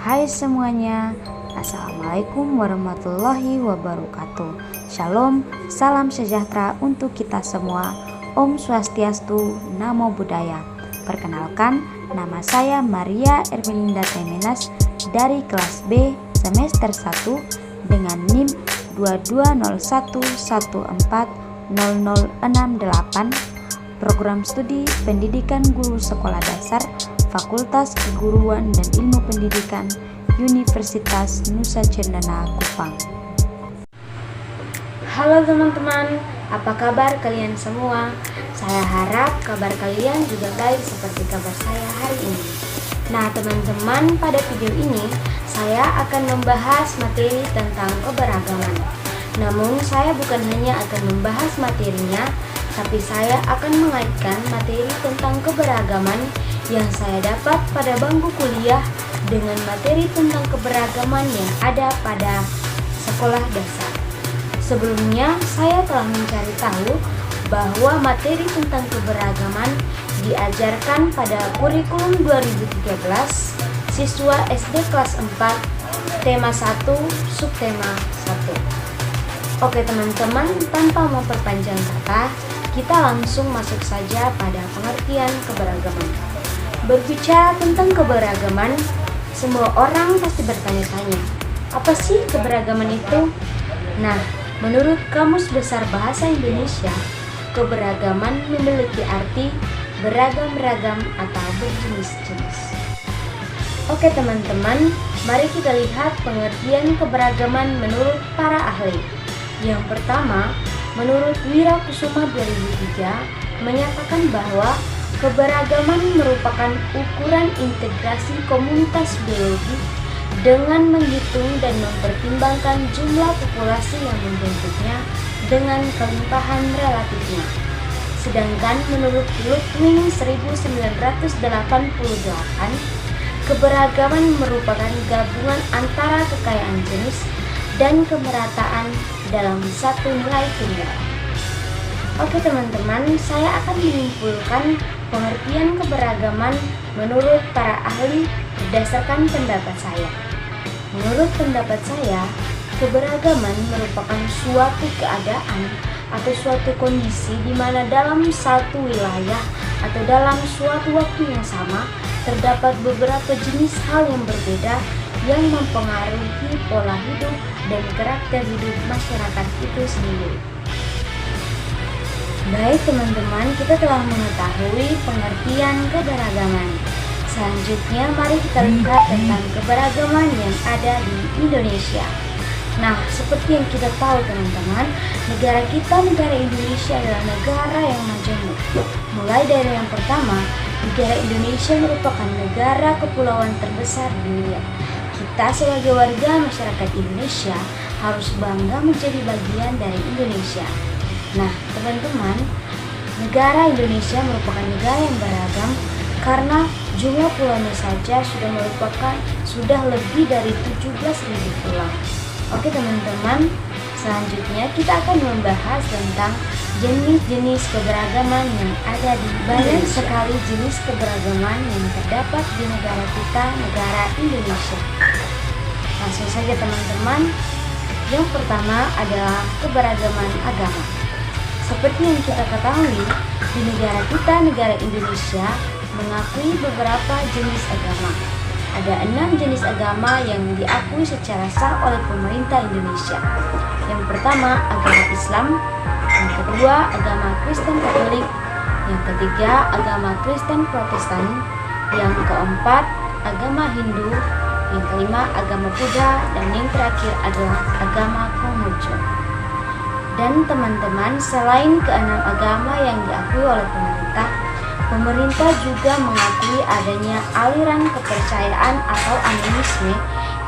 Hai semuanya, Assalamualaikum warahmatullahi wabarakatuh. Shalom, salam sejahtera untuk kita semua. Om Swastiastu, Namo Buddhaya. Perkenalkan, nama saya Maria Ermelinda Temenas dari kelas B semester 1 dengan NIM 2201140068, program studi pendidikan guru sekolah dasar Fakultas Keguruan dan Ilmu Pendidikan Universitas Nusa Cendana Kupang. Halo teman-teman, apa kabar kalian semua? Saya harap kabar kalian juga baik seperti kabar saya hari ini. Nah teman-teman, pada video ini saya akan membahas materi tentang keberagaman. Namun saya bukan hanya akan membahas materinya, tapi saya akan mengaitkan materi tentang keberagaman yang saya dapat pada bangku kuliah dengan materi tentang keberagaman yang ada pada sekolah dasar. Sebelumnya, saya telah mencari tahu bahwa materi tentang keberagaman diajarkan pada kurikulum 2013 siswa SD kelas 4, tema 1, subtema 1. Oke teman-teman, tanpa memperpanjang kata, kita langsung masuk saja pada pengertian keberagaman. Berbicara tentang keberagaman, semua orang pasti bertanya-tanya, apa sih keberagaman itu? Nah, menurut Kamus Besar Bahasa Indonesia, keberagaman memiliki arti beragam-ragam atau berjenis-jenis. Oke teman-teman, mari kita lihat pengertian keberagaman menurut para ahli. Yang pertama, menurut Wira Kusuma 2003 menyatakan bahwa keberagaman merupakan ukuran integrasi komunitas biologi dengan menghitung dan mempertimbangkan jumlah populasi yang membentuknya dengan kelimpahan relatifnya. Sedangkan menurut Ludwig 1988, keberagaman merupakan gabungan antara kekayaan jenis dan kemerataan dalam satu nilai tunggal. Oke teman-teman, saya akan menyimpulkan pengertian keberagaman menurut para ahli berdasarkan pendapat saya. Menurut pendapat saya, keberagaman merupakan suatu keadaan atau suatu kondisi di mana dalam satu wilayah atau dalam suatu waktu yang sama terdapat beberapa jenis hal yang berbeda yang mempengaruhi pola hidup dan karakter hidup masyarakat itu sendiri. Baik teman-teman, kita telah mengetahui pengertian keberagaman. Selanjutnya mari kita lihat tentang keberagaman yang ada di Indonesia. Nah, seperti yang kita tahu teman-teman, negara kita, negara Indonesia adalah negara yang majemuk. Mulai dari yang pertama, negara Indonesia merupakan negara kepulauan terbesar di dunia. Kita sebagai warga masyarakat Indonesia harus bangga menjadi bagian dari Indonesia. Nah, teman-teman, negara Indonesia merupakan negara yang beragam karena jumlah pulaunya saja sudah lebih dari 17.000 pulau. Oke teman-teman, selanjutnya kita akan membahas tentang jenis-jenis keberagaman yang ada di banyak sekali jenis keberagaman yang terdapat di negara kita, negara Indonesia. Langsung saja teman-teman, yang pertama adalah keberagaman agama. Seperti yang kita ketahui, di negara kita, negara Indonesia, mengakui beberapa jenis agama. Ada 6 jenis agama yang diakui secara sah oleh pemerintah Indonesia. Yang pertama, agama Islam. Yang kedua, agama Kristen Katolik. Yang ketiga, agama Kristen Protestan. Yang keempat, agama Hindu. Yang kelima, agama Buddha. Dan yang terakhir adalah agama Konghucu. Dan teman-teman, selain keenam agama yang diakui oleh pemerintah juga mengakui adanya aliran kepercayaan atau animisme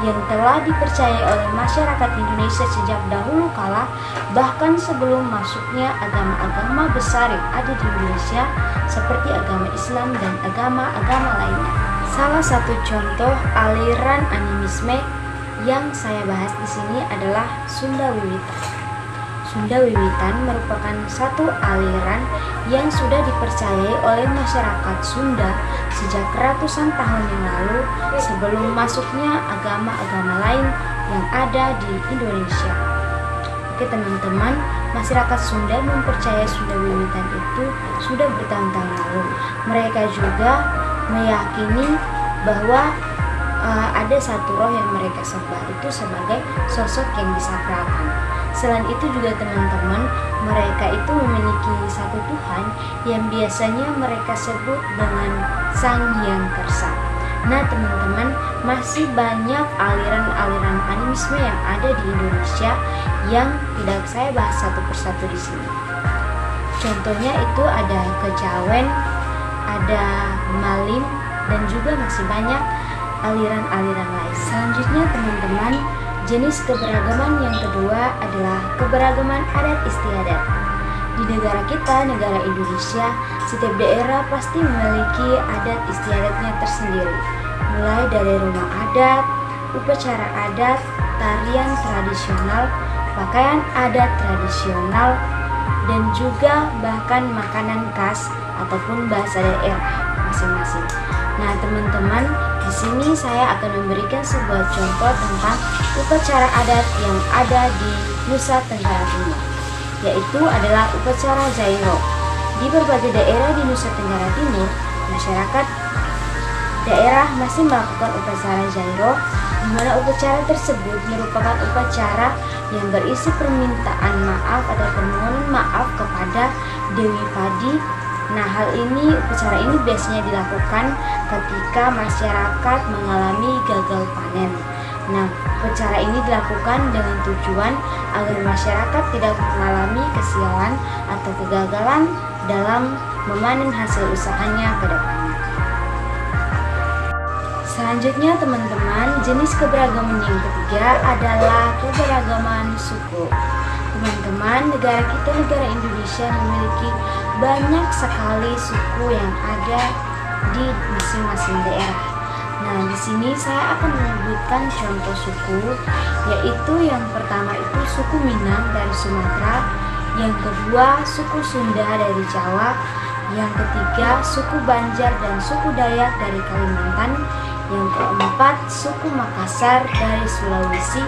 yang telah dipercayai oleh masyarakat Indonesia sejak dahulu kala, bahkan sebelum masuknya agama-agama besar yang ada di Indonesia seperti agama Islam dan agama-agama lainnya. Salah satu contoh aliran animisme yang saya bahas di sini adalah Sunda Wiwita. Sunda Wiwitan merupakan satu aliran yang sudah dipercayai oleh masyarakat Sunda sejak ratusan tahun yang lalu sebelum masuknya agama-agama lain yang ada di Indonesia. Oke teman-teman, masyarakat Sunda mempercayai Sunda Wiwitan itu sudah bertahun-tahun lalu. Mereka juga meyakini bahwa ada satu roh yang mereka sembah itu sebagai sosok yang disakralkan. Selain itu juga teman-teman, mereka itu memiliki satu Tuhan yang biasanya mereka sebut dengan Sang Hyang Kersa. Nah teman-teman, masih banyak aliran-aliran animisme yang ada di Indonesia yang tidak saya bahas satu persatu di sini. Contohnya itu ada kejawen, ada malim, dan juga masih banyak aliran-aliran lain. Selanjutnya teman-teman, jenis keberagaman yang kedua adalah keberagaman adat istiadat. Di negara kita, negara Indonesia, setiap daerah pasti memiliki adat istiadatnya tersendiri. Mulai dari rumah adat, upacara adat, tarian tradisional, pakaian adat tradisional, dan juga bahkan makanan khas ataupun bahasa daerah masing-masing. Nah teman-teman, di sini saya akan memberikan sebuah contoh tentang upacara adat yang ada di Nusa Tenggara Timur, yaitu adalah upacara Jairo. Di berbagai daerah di Nusa Tenggara Timur, masyarakat daerah masih melakukan upacara Jairo, di mana upacara tersebut merupakan upacara yang berisi permintaan maaf atau permohonan maaf kepada Dewi Padi. Nah, upacara ini biasanya dilakukan ketika masyarakat mengalami gagal panen. Nah, upacara ini dilakukan dengan tujuan agar masyarakat tidak mengalami kesialan atau kegagalan dalam memanen hasil usahanya ke depannya. Selanjutnya teman-teman, jenis keberagaman yang ketiga adalah keberagaman suku. Teman-teman, negara kita, negara Indonesia memiliki banyak sekali suku yang ada di masing-masing daerah. Nah, di sini saya akan menyebutkan contoh suku, yaitu yang pertama itu suku Minang dari Sumatera, yang kedua suku Sunda dari Jawa, yang ketiga suku Banjar dan suku Dayak dari Kalimantan, yang keempat suku Makassar dari Sulawesi,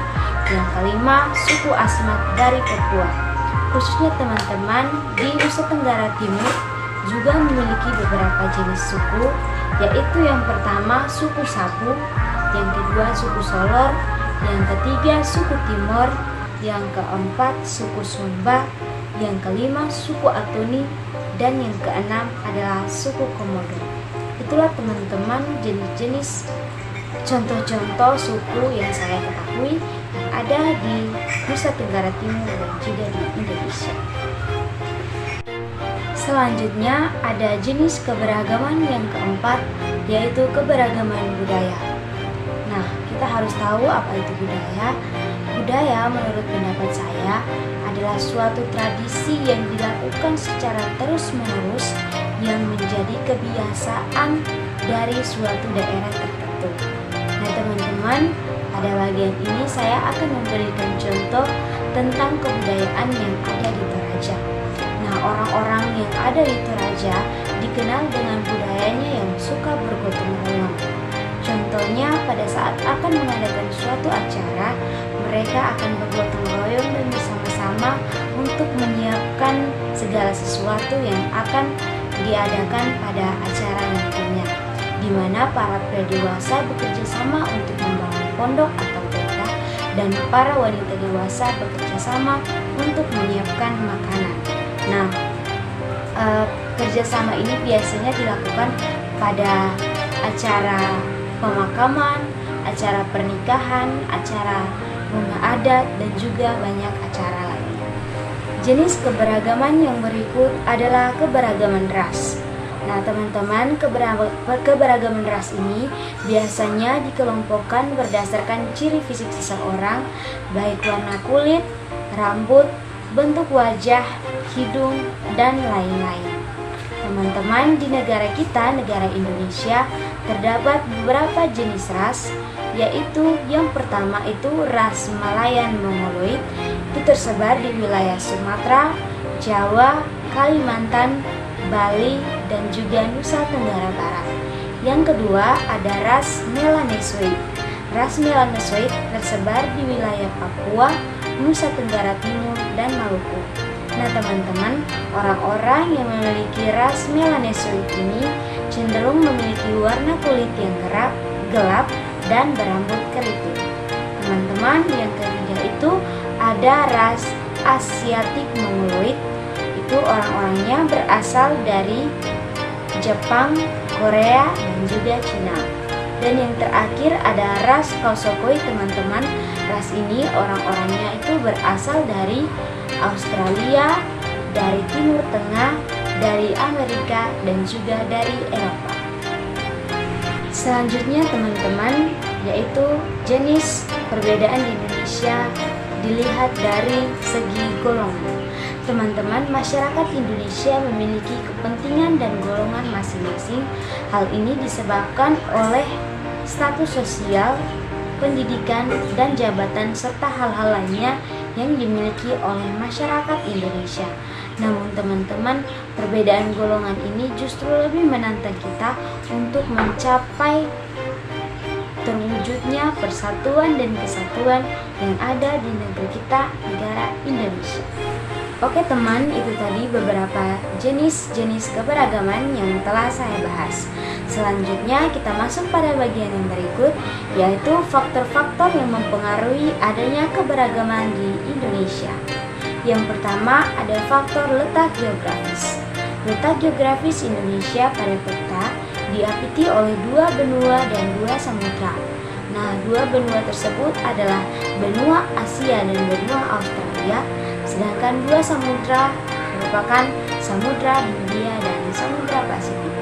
yang kelima suku Asmat dari Papua. Khususnya teman-teman, di Nusa Tenggara Timur juga memiliki beberapa jenis suku, yaitu yang pertama suku Sabu, yang kedua suku Solor, yang ketiga suku Timor, yang keempat suku Sumba, yang kelima suku Atuni, dan yang keenam adalah suku Komodo. Itulah teman-teman jenis-jenis contoh-contoh suku yang saya ketahui yang ada di Nusa Tenggara Timur dan juga di Indonesia. Selanjutnya ada jenis keberagaman yang keempat, yaitu keberagaman budaya. Nah, kita harus tahu apa itu budaya. Budaya menurut pendapat saya adalah suatu tradisi yang dilakukan secara terus-menerus yang menjadi kebiasaan dari suatu daerah tertentu. Nah teman-teman, pada bagian ini saya akan memberikan contoh tentang kebudayaan yang ada di Toraja. Nah, orang-orang yang ada di Toraja dikenal dengan budayanya yang suka bergotong royong. Contohnya, pada saat akan mengadakan suatu acara, mereka akan bergotong royong dan bersama-sama untuk menyiapkan segala sesuatu yang akan diadakan pada acara nantinya, di mana para pria dewasa bekerja sama untuk membangun pondok atau tenda, dan para wanita dewasa bekerja sama untuk menyiapkan makanan. Nah, kerjasama ini biasanya dilakukan pada acara pemakaman, acara pernikahan, acara rumah adat, dan juga banyak acara lainnya. Jenis keberagaman yang berikut adalah keberagaman ras. Nah teman-teman, keberagaman ras ini biasanya dikelompokkan berdasarkan ciri fisik seseorang, baik warna kulit, rambut, bentuk wajah, hidung, dan lain-lain. Teman-teman, di negara kita, negara Indonesia, terdapat beberapa jenis ras, yaitu yang pertama itu ras Malayan Mongoloid, itu tersebar di wilayah Sumatera, Jawa, Kalimantan, Bali, dan juga Nusa Tenggara Barat. Yang kedua ada ras Melanesoid. Ras Melanesoid tersebar di wilayah Papua, Nusa Tenggara Timur, dan Maluku. Nah teman-teman, orang-orang yang memiliki ras Melanesoid ini cenderung memiliki warna kulit yang gelap dan berambut keriting. Teman-teman, yang ketiga itu ada ras Asiatic Mongoloid. Itu orang-orangnya berasal dari Jepang, Korea, dan juga Cina. Dan yang terakhir ada ras Kausokoid teman-teman. Ras ini orang-orangnya itu berasal dari Australia, dari Timur Tengah, dari Amerika, dan juga dari Eropa. Selanjutnya teman-teman, yaitu jenis perbedaan di Indonesia dilihat dari segi golongan. Teman-teman, masyarakat Indonesia memiliki kepentingan dan golongan masing-masing. Hal ini disebabkan oleh status sosial, pendidikan, dan jabatan serta hal-hal lainnya yang dimiliki oleh masyarakat Indonesia. Namun teman-teman, perbedaan golongan ini justru lebih menantang kita untuk mencapai terwujudnya persatuan dan kesatuan yang ada di negeri kita, negara Indonesia. Oke teman, itu tadi beberapa jenis-jenis keberagaman yang telah saya bahas. Selanjutnya kita masuk pada bagian yang berikut, yaitu faktor-faktor yang mempengaruhi adanya keberagaman di Indonesia. Yang pertama ada faktor letak geografis. Letak geografis Indonesia pada peta diapiti oleh 2 benua dan 2 samudra. Nah, 2 benua tersebut adalah benua Asia dan benua Australia. Sedangkan 2 samudra merupakan Samudra Hindia dan Samudra Pasifik.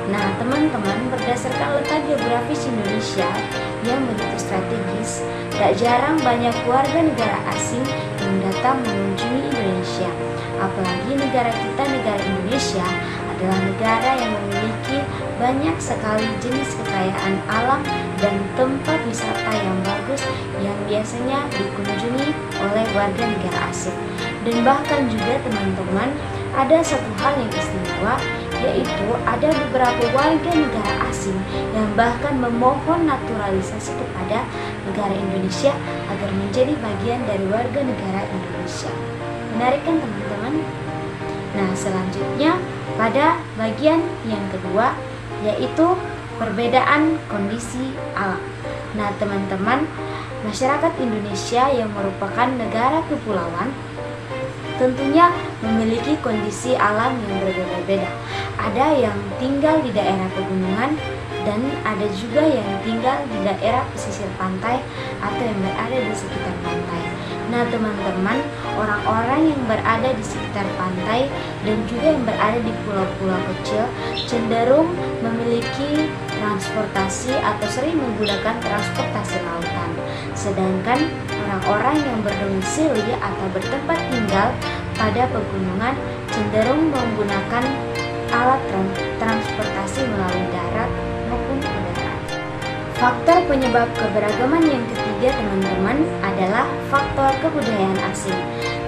Nah teman-teman, berdasarkan letak geografis Indonesia yang begitu strategis, tak jarang banyak warga negara asing yang datang mengunjungi Indonesia. Apalagi negara kita, negara Indonesia adalah negara yang memiliki banyak sekali jenis kekayaan alam dan tempat wisata yang bagus yang biasanya dikunjungi oleh warga negara asing. Dan bahkan juga teman-teman, ada satu hal yang istimewa, yaitu ada beberapa warga negara asing yang bahkan memohon naturalisasi kepada negara Indonesia agar menjadi bagian dari warga negara Indonesia. Menarik kan teman-teman? Nah selanjutnya pada bagian yang kedua, yaitu perbedaan kondisi alam. Nah teman-teman, masyarakat Indonesia yang merupakan negara kepulauan tentunya memiliki kondisi alam yang berbeda-beda. Ada yang tinggal di daerah pegunungan dan ada juga yang tinggal di daerah pesisir pantai atau yang berada di sekitar pantai. Nah teman-teman, orang-orang yang berada di sekitar pantai dan juga yang berada di pulau-pulau kecil cenderung memiliki transportasi atau sering menggunakan transportasi lautan. Sedangkan orang-orang yang berdomisili atau bertempat tinggal pada pegunungan cenderung menggunakan alat transportasi melalui darat maupun udara. Faktor penyebab keberagaman yang ketiga teman-teman adalah faktor kebudayaan asing.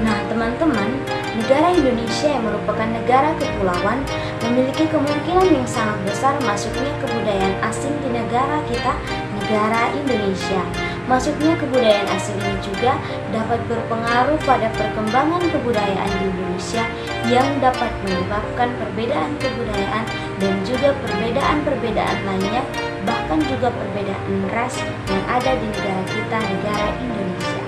Nah teman-teman, negara Indonesia yang merupakan negara kepulauan memiliki kemungkinan yang sangat besar masuknya kebudayaan asing di negara kita, negara Indonesia. Masuknya kebudayaan asing ini juga dapat berpengaruh pada perkembangan kebudayaan di Indonesia yang dapat menyebabkan perbedaan kebudayaan dan juga perbedaan-perbedaan lainnya, bahkan juga perbedaan ras yang ada di negara kita, negara Indonesia.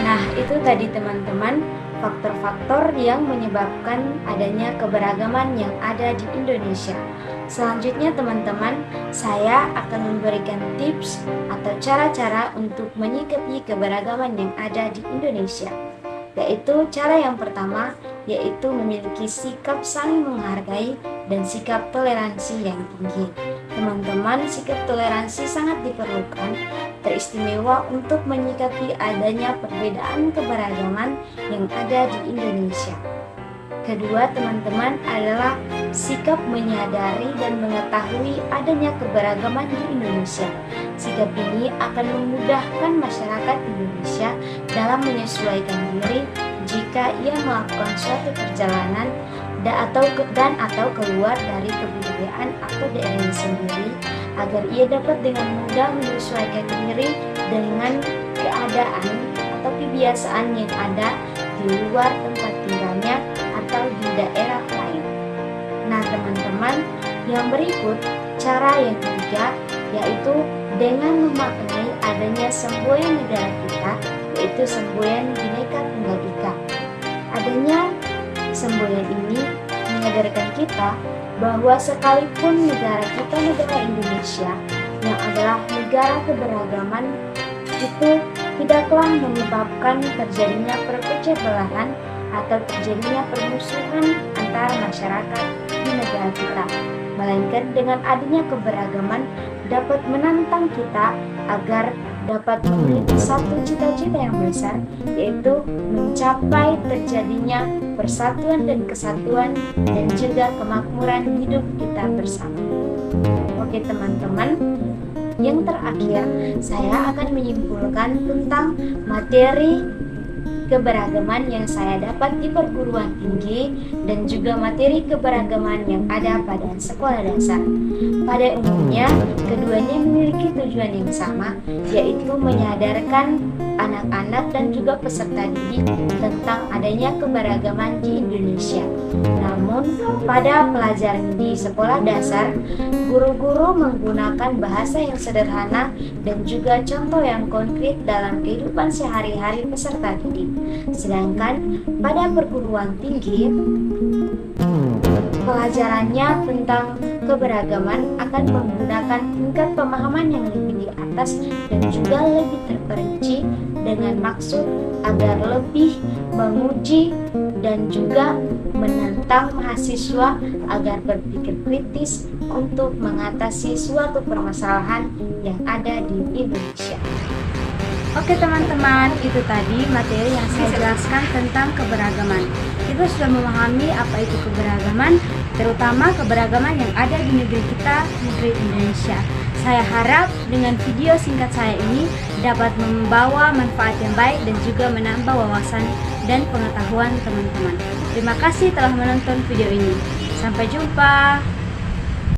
Nah, itu tadi teman-teman, faktor-faktor yang menyebabkan adanya keberagaman yang ada di Indonesia. Selanjutnya teman-teman, saya akan memberikan tips atau cara-cara untuk menyikapi keberagaman yang ada di Indonesia. Yaitu cara yang pertama, yaitu memiliki sikap saling menghargai dan sikap toleransi yang tinggi. Teman-teman, sikap toleransi sangat diperlukan, teristimewa untuk menyikapi adanya perbedaan keberagaman yang ada di Indonesia. Kedua teman-teman adalah sikap menyadari dan mengetahui adanya keberagaman di Indonesia. Sikap ini akan memudahkan masyarakat Indonesia dalam menyesuaikan diri jika ia melakukan suatu perjalanan dan atau keluar dari kebudayaan atau daerahnya sendiri, agar ia dapat dengan mudah menyesuaikan diri dengan keadaan atau kebiasaan yang ada di luar tempat tinggalnya atau di daerah lain. Nah teman-teman, yang berikut cara yang ketiga, yaitu dengan memaknai adanya semboyan negara kita, yaitu semboyan Bhinneka Tunggal Ika. Adanya semboyan ini menyadarkan kita bahwa sekalipun negara kita, negara Indonesia, yang adalah negara keberagaman, itu tidaklah menyebabkan terjadinya perpecah belahan atau terjadinya permusuhan antara masyarakat di negara kita, melainkan dengan adanya keberagaman dapat menantang kita agar dapat memiliki satu cita-cita yang besar, yaitu mencapai terjadinya persatuan dan kesatuan dan juga kemakmuran hidup kita bersama. Oke teman-teman, yang terakhir saya akan menyimpulkan tentang materi keberagaman yang saya dapat di perguruan tinggi dan juga materi keberagaman yang ada pada sekolah dasar. Pada umumnya, keduanya memiliki tujuan yang sama, yaitu menyadarkan anak-anak dan juga peserta didik tentang adanya keberagaman di Indonesia. Namun, pada pelajaran di sekolah dasar, guru-guru menggunakan bahasa yang sederhana dan juga contoh yang konkret dalam kehidupan sehari-hari peserta didik. Sedangkan pada perguruan tinggi, pelajarannya tentang keberagaman akan menggunakan tingkat pemahaman yang lebih di atas dan juga lebih terperinci dengan maksud agar lebih menguji dan juga menantang mahasiswa agar berpikir kritis untuk mengatasi suatu permasalahan yang ada di Indonesia. Oke teman-teman, itu tadi materi yang saya jelaskan tentang keberagaman. Kita sudah memahami apa itu keberagaman, terutama keberagaman yang ada di negeri kita, negeri Indonesia. Saya harap dengan video singkat saya ini dapat membawa manfaat yang baik dan juga menambah wawasan dan pengetahuan teman-teman. Terima kasih telah menonton video ini. Sampai jumpa.